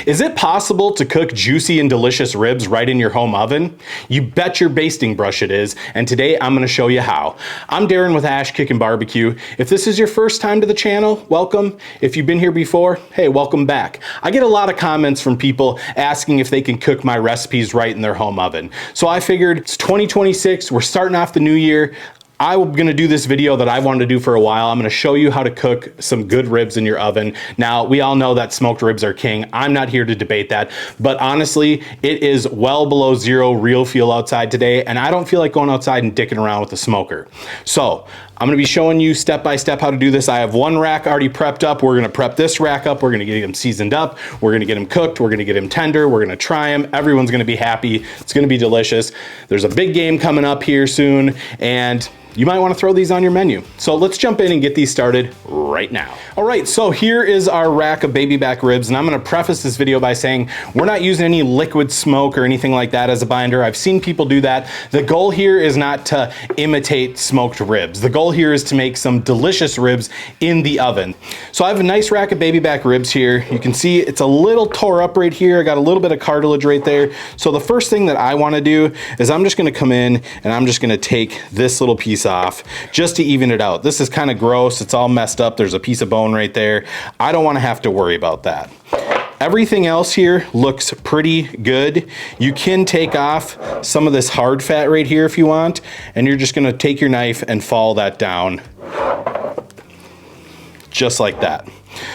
Is it possible to cook juicy and delicious ribs right in your home oven? You bet your basting brush it is, and today I'm going to show you how. I'm Darren with Ash Kickin BBQ. If this is your first time to the channel, welcome. If you've been here before, hey, welcome back. I get a lot of comments from people asking if they can cook my recipes right in their home oven. So I figured it's 2026, we're starting off the new year. I'm gonna do this video that I wanted to do for a while. I'm gonna show you how to cook some good ribs in your oven. Now, we all know that smoked ribs are king. I'm not here to debate that, but honestly, it is well below zero real feel outside today, and I don't feel like going outside and dicking around with a smoker. So, I'm gonna be showing you step by step how to do this. I have one rack already prepped up. We're gonna prep this rack up. We're gonna get him seasoned up. We're gonna get him cooked. We're gonna get him tender. We're gonna try him. Everyone's gonna be happy. It's gonna be delicious. There's a big game coming up here soon, and you might want to throw these on your menu. So let's jump in and get these started right now. All right, so here is our rack of baby back ribs, and I'm gonna preface this video by saying we're not using any liquid smoke or anything like that as a binder. I've seen people do that. The goal here is not to imitate smoked ribs. The goal here is to make some delicious ribs in the oven. So I have a nice rack of baby back ribs here. You can see it's a little tore up right here. I got a little bit of cartilage right there. So the first thing that I wanna do is I'm just gonna come in and I'm just gonna take this little piece off just to even it out. This is kind of gross. It's all messed up. There's a piece of bone right there. I don't want to have to worry about that. Everything else here looks pretty good. You can take off some of this hard fat right here if you want, and you're just going to take your knife and follow that down just like that.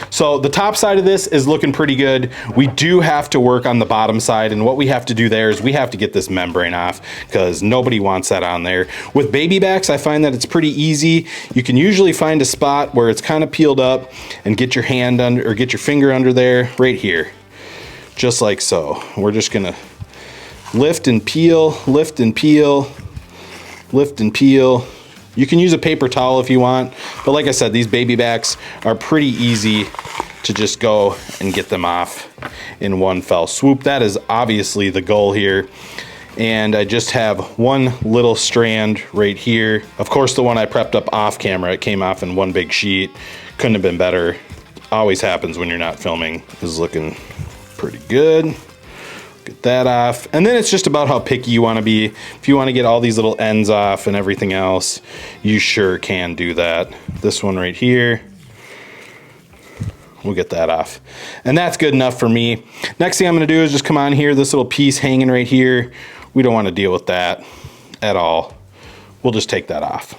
So the top side of this is looking pretty good. We do have to work on the bottom side, and what we have to do there is we have to get this membrane off because nobody wants that on there. With baby backs, I find that it's pretty easy. You can usually find a spot where it's kind of peeled up and get your hand under or get your finger under there right here, just like so. We're just gonna lift and peel, lift and peel, lift and peel. You can use a paper towel if you want, but like I said, these baby backs are pretty easy to just go and get them off in one fell swoop. That is obviously the goal here. And I just have one little strand right here. Of course, the one I prepped up off camera, it came off in one big sheet. Couldn't have been better. Always happens when you're not filming. This is looking pretty good. Get that off. And then it's just about how picky you want to be. If you want to get all these little ends off and everything else, you sure can do that. This one right here, we'll get that off. And that's good enough for me. Next thing I'm going to do is just come on here, this little piece hanging right here. We don't want to deal with that at all. We'll just take that off.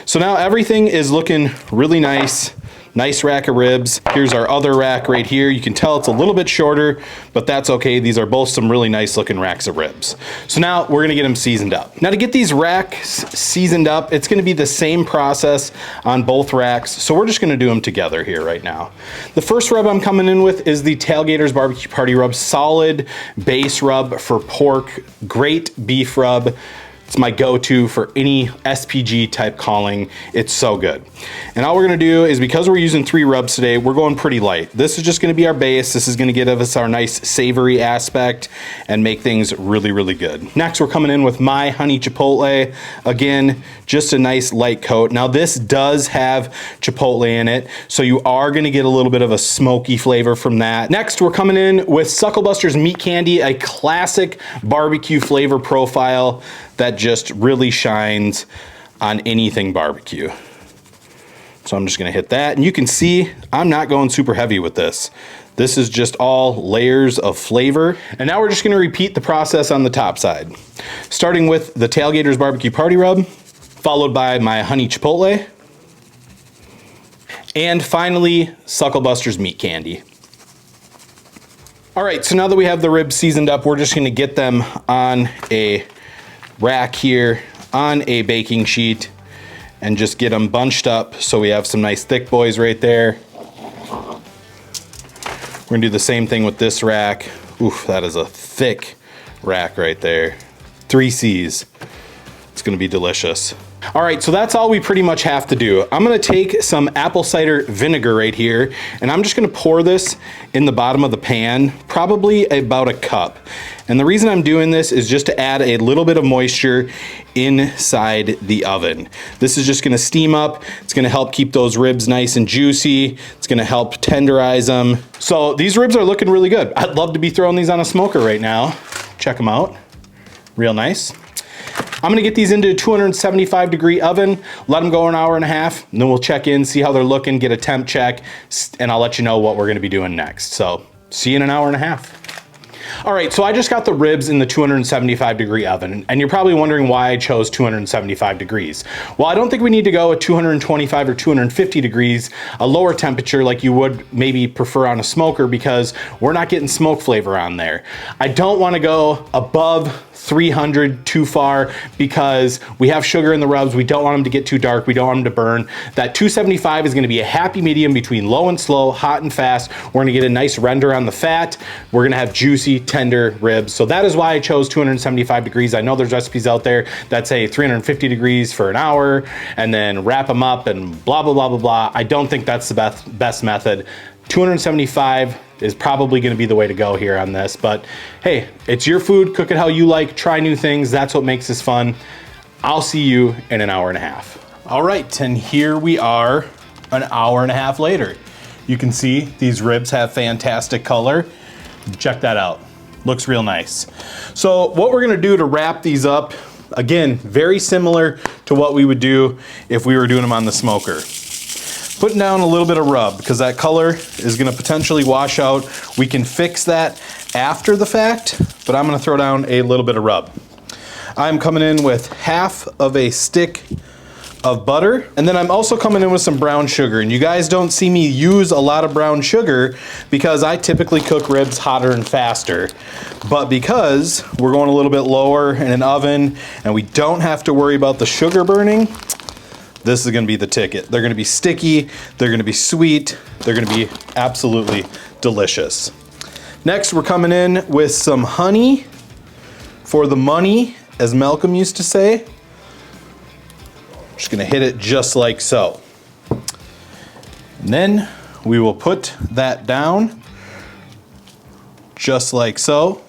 So now everything is looking really nice. Nice rack of ribs. Here's our other rack right here. You can tell it's a little bit shorter, but that's okay. These are both some really nice looking racks of ribs. So now we're gonna get them seasoned up. Now to get these racks seasoned up, it's gonna be the same process on both racks. So we're just gonna do them together here right now. The first rub I'm coming in with is the Tailgater's Barbecue Party Rub. Solid base rub for pork, great beef rub. It's my go-to for any SPG type calling. It's so good. And all we're gonna do is, because we're using 3 rubs today, we're going pretty light. This is just gonna be our base. This is gonna give us our nice savory aspect and make things really, really good. Next, we're coming in with my honey chipotle. Again, just a nice light coat. Now this does have chipotle in it, so you are gonna get a little bit of a smoky flavor from that. Next, we're coming in with Sucklebuster's Meat Candy, a classic barbecue flavor profile that just really shines on anything barbecue. So I'm just gonna hit that, and you can see I'm not going super heavy with this. This is just all layers of flavor. And now we're just gonna repeat the process on the top side. Starting with the Tailgater's Barbecue Party Rub, followed by my honey chipotle, and finally, Sucklebuster's Meat Candy. All right, so now that we have the ribs seasoned up, we're just gonna get them on a rack here on a baking sheet and just get them bunched up so we have some nice thick boys right there. We're gonna do the same thing with this rack. Oof, that is a thick rack right there. 3 C's. It's gonna be delicious. All right, so that's all we pretty much have to do. I'm gonna take some apple cider vinegar right here, and I'm just gonna pour this in the bottom of the pan, probably about a cup. And the reason I'm doing this is just to add a little bit of moisture inside the oven. This is just gonna steam up. It's gonna help keep those ribs nice and juicy. It's gonna help tenderize them. So these ribs are looking really good. I'd love to be throwing these on a smoker right now. Check them out, real nice. I'm gonna get these into a 275-degree oven, let them go an hour and a half, and then we'll check in, see how they're looking, get a temp check, and I'll let you know what we're gonna be doing next. So, see you in an hour and a half. All right, so I just got the ribs in the 275-degree oven, and you're probably wondering why I chose 275 degrees. Well, I don't think we need to go at 225 or 250 degrees, a lower temperature like you would maybe prefer on a smoker, because we're not getting smoke flavor on there. I don't wanna go above 300 too far because we have sugar in the rubs. We don't want them to get too dark. We don't want them to burn. That 275 is gonna be a happy medium between low and slow, hot and fast. We're gonna get a nice render on the fat. We're gonna have juicy, tender ribs. So that is why I chose 275 degrees. I know there's recipes out there that say 350 degrees for an hour and then wrap them up and blah, blah, blah, blah, blah. I don't think that's the best method. 275 is probably gonna be the way to go here on this, but hey, it's your food, cook it how you like, try new things, that's what makes this fun. I'll see you in an hour and a half. All right, and here we are an hour and a half later. You can see these ribs have fantastic color. Check that out, looks real nice. So what we're gonna do to wrap these up, again, very similar to what we would do if we were doing them on the smoker. Putting down a little bit of rub because that color is gonna potentially wash out. We can fix that after the fact, but I'm gonna throw down a little bit of rub. I'm coming in with half of a stick of butter, and then I'm also coming in with some brown sugar. And you guys don't see me use a lot of brown sugar because I typically cook ribs hotter and faster. But because we're going a little bit lower in an oven and we don't have to worry about the sugar burning, this is gonna be the ticket. They're gonna be sticky, they're gonna be sweet, they're gonna be absolutely delicious. Next, we're coming in with some honey for the money, as Malcolm used to say. Just gonna hit it just like so. And then we will put that down just like so.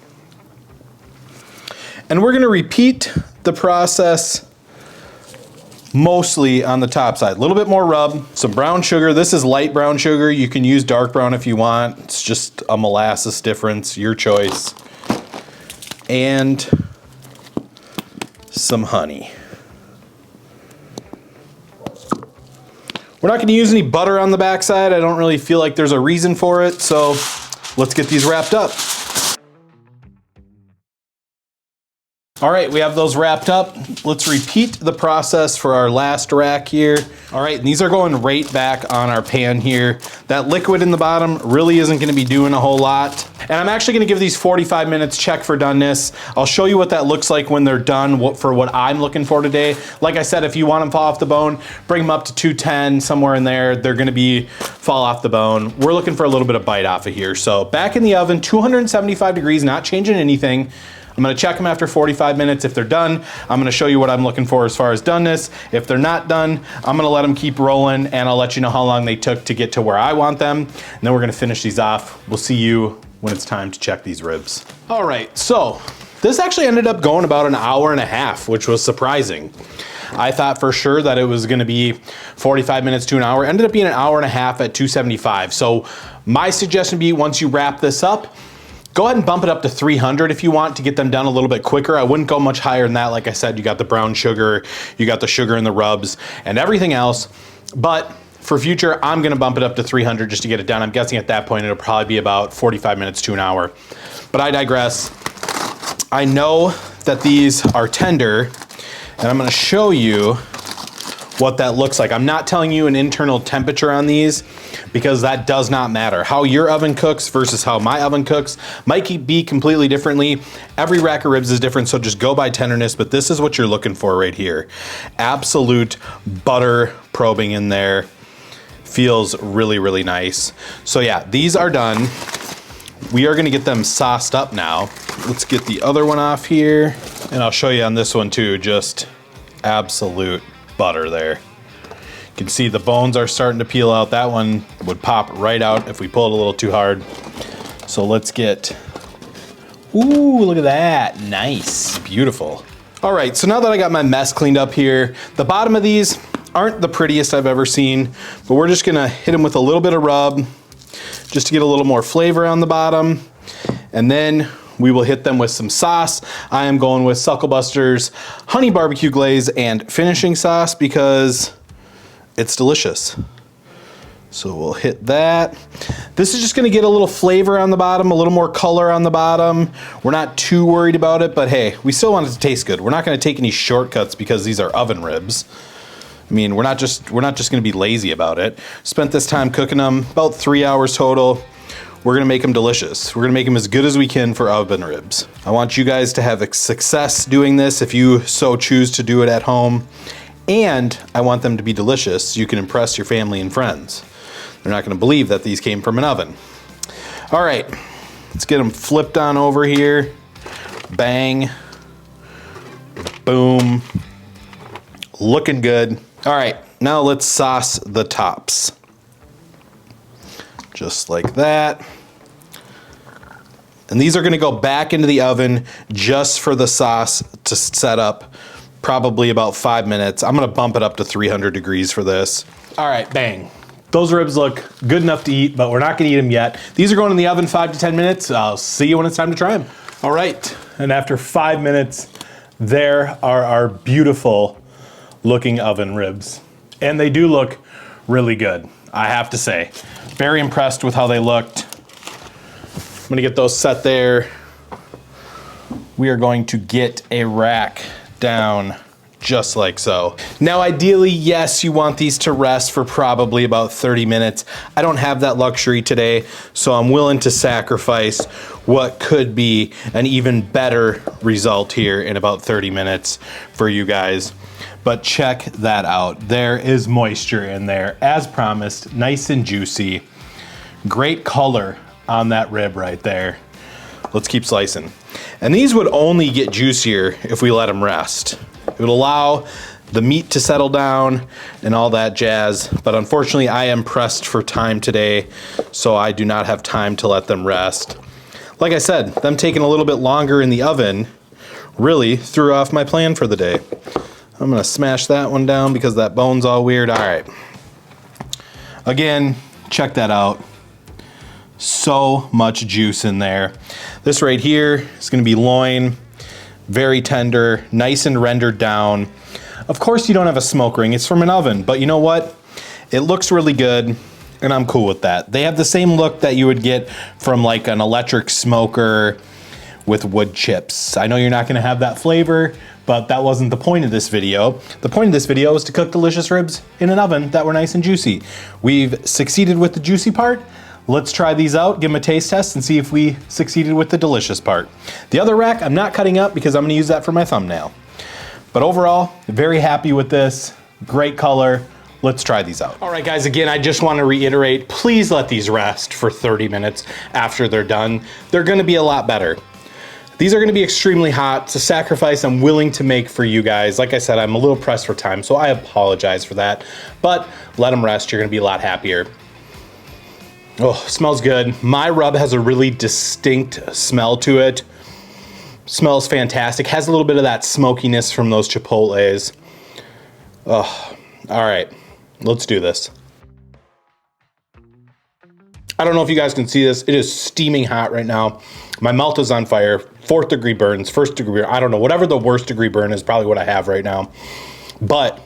And we're gonna repeat the process mostly on the top side. A little bit more rub, some brown sugar. This is light brown sugar. You can use dark brown if you want. It's just a molasses difference, your choice. And some honey. We're not gonna use any butter on the backside. I don't really feel like there's a reason for it, so let's get these wrapped up. All right, we have those wrapped up. Let's repeat the process for our last rack here. All right, and these are going right back on our pan here. That liquid in the bottom really isn't gonna be doing a whole lot. And I'm actually gonna give these 45 minutes check for doneness. I'll show you what that looks like when they're done for what I'm looking for today. Like I said, if you want them fall off the bone, bring them up to 210, somewhere in there. They're gonna fall off the bone. We're looking for a little bit of bite off of here. So back in the oven, 275 degrees, not changing anything. I'm gonna check them after 45 minutes. If they're done, I'm gonna show you what I'm looking for as far as doneness. If they're not done, I'm gonna let them keep rolling and I'll let you know how long they took to get to where I want them. And then we're gonna finish these off. We'll see you when it's time to check these ribs. All right, so this actually ended up going about an hour and a half, which was surprising. I thought for sure that it was gonna be 45 minutes to an hour. It ended up being an hour and a half at 275. So my suggestion would be, once you wrap this up, go ahead and bump it up to 300 if you want to get them done a little bit quicker. I wouldn't go much higher than that. Like I said, you got the brown sugar, you got the sugar in the rubs and everything else. But for future, I'm gonna bump it up to 300 just to get it done. I'm guessing at that point, it'll probably be about 45 minutes to an hour. But I digress. I know that these are tender and I'm gonna show you what that looks like. I'm not telling you an internal temperature on these because that does not matter. How your oven cooks versus how my oven cooks might be completely differently. Every rack of ribs is different, so just go by tenderness, but this is what you're looking for right here. Absolute butter probing in there. Feels really, really nice. So yeah, these are done. We are gonna get them sauced up now. Let's get the other one off here. And I'll show you on this one too, just absolute butter there. You can see the bones are starting to peel out. That one would pop right out if we pull it a little too hard. So let's get, ooh, look at that. Nice, beautiful. All right, so now that I got my mess cleaned up here, the bottom of these aren't the prettiest I've ever seen, but we're just gonna hit them with a little bit of rub just to get a little more flavor on the bottom. And then we will hit them with some sauce. I am going with Sucklebuster's honey barbecue glaze and finishing sauce because it's delicious. So we'll hit that. This is just gonna get a little flavor on the bottom, a little more color on the bottom. We're not too worried about it, but hey, we still want it to taste good. We're not gonna take any shortcuts because these are oven ribs. I mean, we're not just gonna be lazy about it. Spent this time cooking them, about 3 hours total. We're gonna make them delicious. We're gonna make them as good as we can for oven ribs. I want you guys to have success doing this if you so choose to do it at home. And I want them to be delicious so you can impress your family and friends. They're not gonna believe that these came from an oven. All right, let's get them flipped on over here. Bang, boom, looking good. All right, now let's sauce the tops. Just like that. And these are gonna go back into the oven just for the sauce to set up, probably about 5 minutes. I'm gonna bump it up to 300 degrees for this. All right, bang. Those ribs look good enough to eat, but we're not gonna eat them yet. These are going in the oven 5 to 10 minutes. I'll see you when it's time to try them. All right, and after 5 minutes, there are our beautiful looking oven ribs. And they do look really good, I have to say. Very impressed with how they looked. I'm gonna get those set there. We are going to get a rack down just like so. Now ideally, yes, you want these to rest for probably about 30 minutes. I don't have that luxury today, so I'm willing to sacrifice what could be an even better result here in about 30 minutes for you guys. But check that out. There is moisture in there, as promised, nice and juicy. Great color on that rib right there. Let's keep slicing. And these would only get juicier if we let them rest. It would allow the meat to settle down and all that jazz, but unfortunately I am pressed for time today, so I do not have time to let them rest. Like I said, them taking a little bit longer in the oven really threw off my plan for the day. I'm gonna smash that one down because that bone's all weird. All right. Again, check that out. So much juice in there. This right here is gonna be loin, very tender, nice and rendered down. Of course you don't have a smoke ring, it's from an oven, but you know what? It looks really good and I'm cool with that. They have the same look that you would get from like an electric smoker with wood chips. I know you're not gonna have that flavor, but that wasn't the point of this video. The point of this video is to cook delicious ribs in an oven that were nice and juicy. We've succeeded with the juicy part. Let's try these out, give them a taste test, and see if we succeeded with the delicious part. The other rack I'm not cutting up because I'm gonna use that for my thumbnail. But overall, very happy with this. Great color. Let's try these out. All right, guys, again, I just want to reiterate, please let these rest for 30 minutes after they're done. They're gonna be a lot better. These are gonna be extremely hot. It's a sacrifice I'm willing to make for you guys. Like I said, I'm a little pressed for time, so I apologize for that. But let them rest, you're gonna be a lot happier. Oh, smells good. My rub has a really distinct smell to it. Smells fantastic. Has a little bit of that smokiness from those chipotles. Oh, all right, let's do this. I don't know if you guys can see this. It is steaming hot right now. My mouth is on fire. 4th degree burns, 1st degree, I don't know. Whatever the worst degree burn is probably what I have right now. But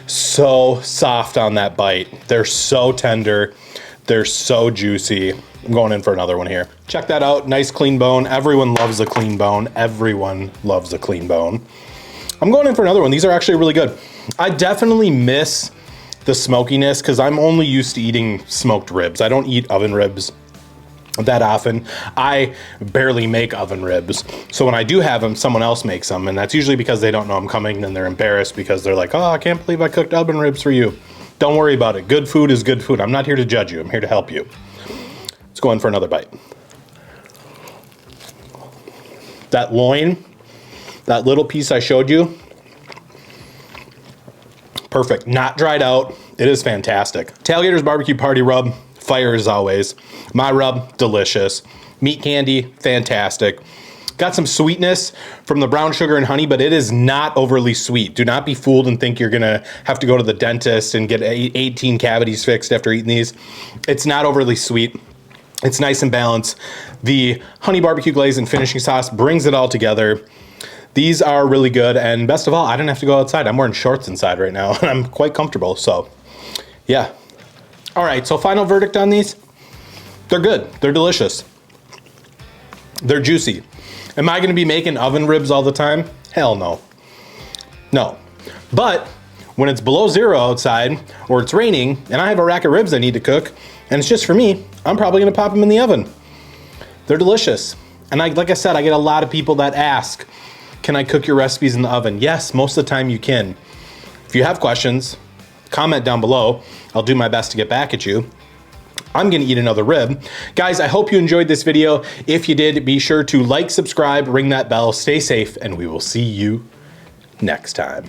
so soft on that bite. They're so tender. They're so juicy. I'm going in for another one here. Check that out, nice clean bone. Everyone loves a clean bone. Everyone loves a clean bone. I'm going in for another one. These are actually really good. I definitely miss the smokiness because I'm only used to eating smoked ribs. I don't eat oven ribs that often. I barely make oven ribs. So when I do have them, someone else makes them. And that's usually because they don't know I'm coming and they're embarrassed because they're like, oh, I can't believe I cooked oven ribs for you. Don't worry about it. Good food is good food. I'm not here to judge you. I'm here to help you. Let's go in for another bite. That loin, that little piece I showed you, Perfect, not dried out. It is fantastic. Tailgater's barbecue party rub, fire as always. My rub, delicious. Meat candy, fantastic. Got some sweetness from the brown sugar and honey, but it is not overly sweet. Do not be fooled and think you're gonna have to go to the dentist and get 18 cavities fixed after eating these. It's not overly sweet. It's nice and balanced. The honey barbecue glaze and finishing sauce brings it all together. These are really good, and best of all, I didn't have to go outside. I'm wearing shorts inside right now, and I'm quite comfortable, so yeah. All right, so final verdict on these. They're good, they're delicious. They're juicy. Am I gonna be making oven ribs all the time? Hell no. No. But when it's below zero outside, or it's raining, and I have a rack of ribs I need to cook, and it's just for me, I'm probably gonna pop them in the oven. They're delicious. And like I said, I get a lot of people that ask, can I cook your recipes in the oven? Yes, most of the time you can. If you have questions, comment down below. I'll do my best to get back at you. I'm gonna eat another rib. Guys, I hope you enjoyed this video. If you did, be sure to like, subscribe, ring that bell, stay safe, and we will see you next time.